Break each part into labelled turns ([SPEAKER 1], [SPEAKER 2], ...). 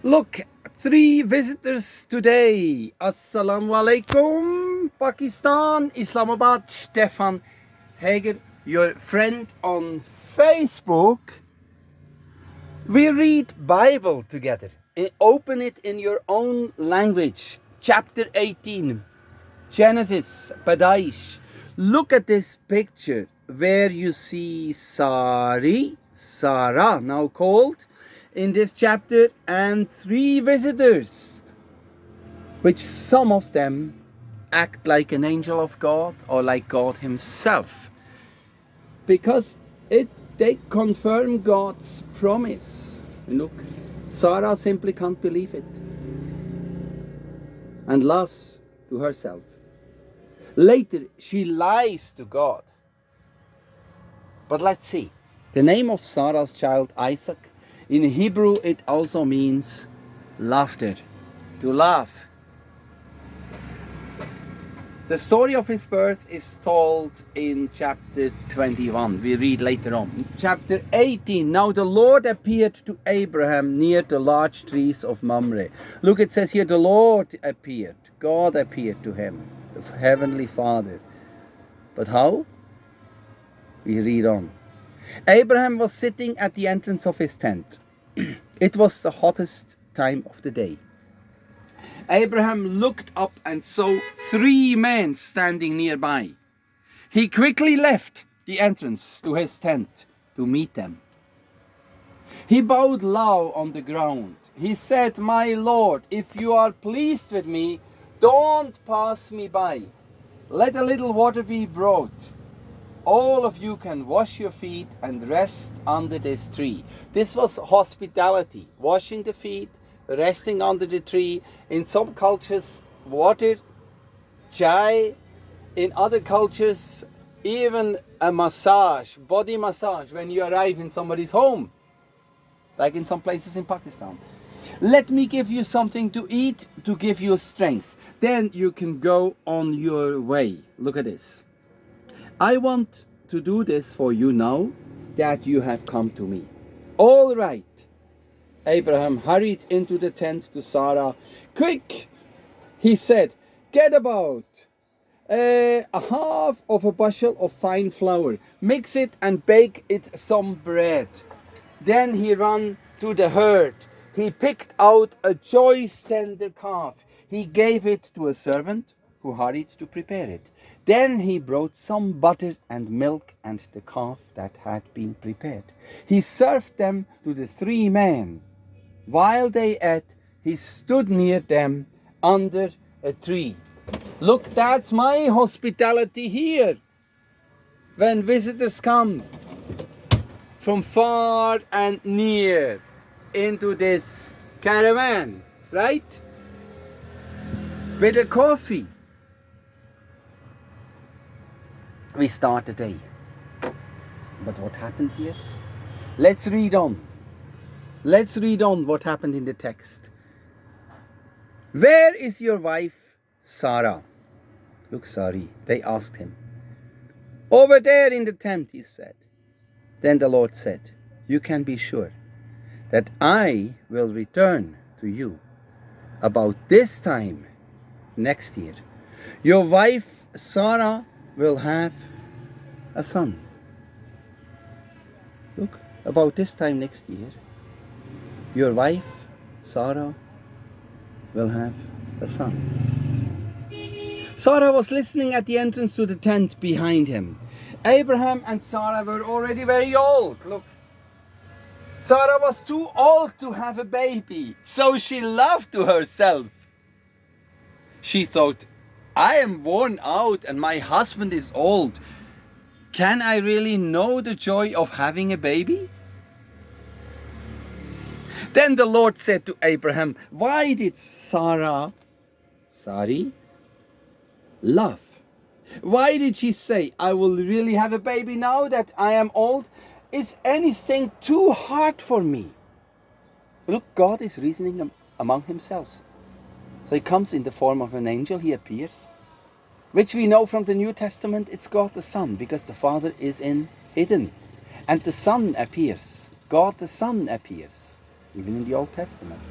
[SPEAKER 1] Look, 3 visitors today. Assalamu alaikum, Pakistan, Islamabad. Stefan Hager, your friend on Facebook. We read Bible together. Open it in your own language. Chapter 18, Genesis, Padaish. Look at this picture where you see Sarah, now called in this chapter, and 3 visitors, which some of them act like an angel of God or like God himself, because they confirm God's promise. And look, Sarah simply can't believe it and laughs to herself. Later, she lies to God. But let's see. The name of Sarah's child, Isaac, in Hebrew it also means laughter, to laugh. The story of his birth is told in chapter 21. We read later on. Chapter 18. Now the Lord appeared to Abraham near the large trees of Mamre. Look, it says here, the Lord appeared. God appeared to him, the Heavenly Father. But how? We read on. Abraham was sitting at the entrance of his tent. It was the hottest time of the day. Abraham looked up and saw 3 men standing nearby. He quickly left the entrance to his tent to meet them. He bowed low on the ground. He said, "My Lord, if you are pleased with me, don't pass me by. Let a little water be brought. All of you can wash your feet and rest under this tree." This was hospitality, washing the feet, resting under the tree. In some cultures, water, chai. In other cultures, even a massage, body massage, when you arrive in somebody's home, like in some places in Pakistan. Let me give you something to eat to give you strength. Then you can go on your way. Look at this. I want to do this for you now that you have come to me. All right. Abraham hurried into the tent to Sarah. "Quick," he said, "get about a half of a bushel of fine flour. Mix it and bake it some bread." Then he ran to the herd. He picked out a choice tender calf. He gave it to a servant who hurried to prepare it. Then he brought some butter and milk and the calf that had been prepared. He served them to the 3 men. While they ate, he stood near them under a tree. Look, that's my hospitality here. When visitors come from far and near into this caravan, right? With a coffee, we start the day. But what happened here? Let's read on. Let's read on what happened in the text. "Where is your wife, Sarah?" Look, sorry, they asked him. "Over there in the tent," he said. Then the Lord said, "You can be sure that I will return to you about this time next year. Your wife, Sarah, will have a son." Look, about this time next year, your wife, Sarah, will have a son. Sarah was listening at the entrance to the tent behind him. Abraham and Sarah were already very old. Look, Sarah was too old to have a baby, so she laughed to herself. She thought, "I am worn out and my husband is old. Can I really know the joy of having a baby?" Then the Lord said to Abraham, "Why did Sarai, laugh? Why did she say, 'I will really have a baby now that I am old'? Is anything too hard for me?" Look, God is reasoning among himself. So he comes in the form of an angel, he appears, which we know from the New Testament, it's God the Son, because the Father is hidden. And the Son appears, God the Son appears, even in the Old Testament.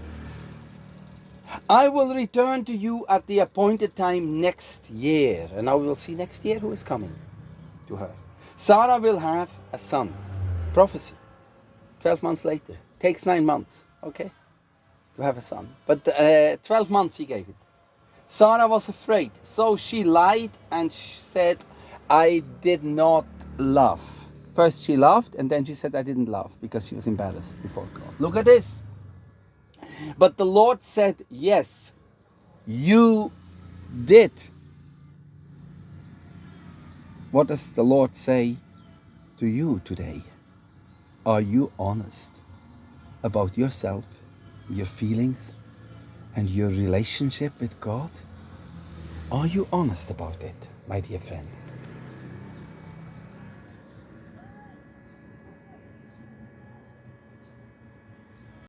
[SPEAKER 1] I will return to you at the appointed time next year. And now we will see next year who is coming to her. Sarah will have a son. Prophecy. 12 months later. Takes 9 months, okay, to have a son. But 12 months he gave it. Sarah was afraid, so she lied and said, I did not love. First she loved, and then she said, I didn't love, because she was embarrassed before God. Look at this. But the Lord said, yes, you did. What does the Lord say to you today? Are you honest about yourself, your feelings, and your relationship with God? Are you honest about it, my dear friend?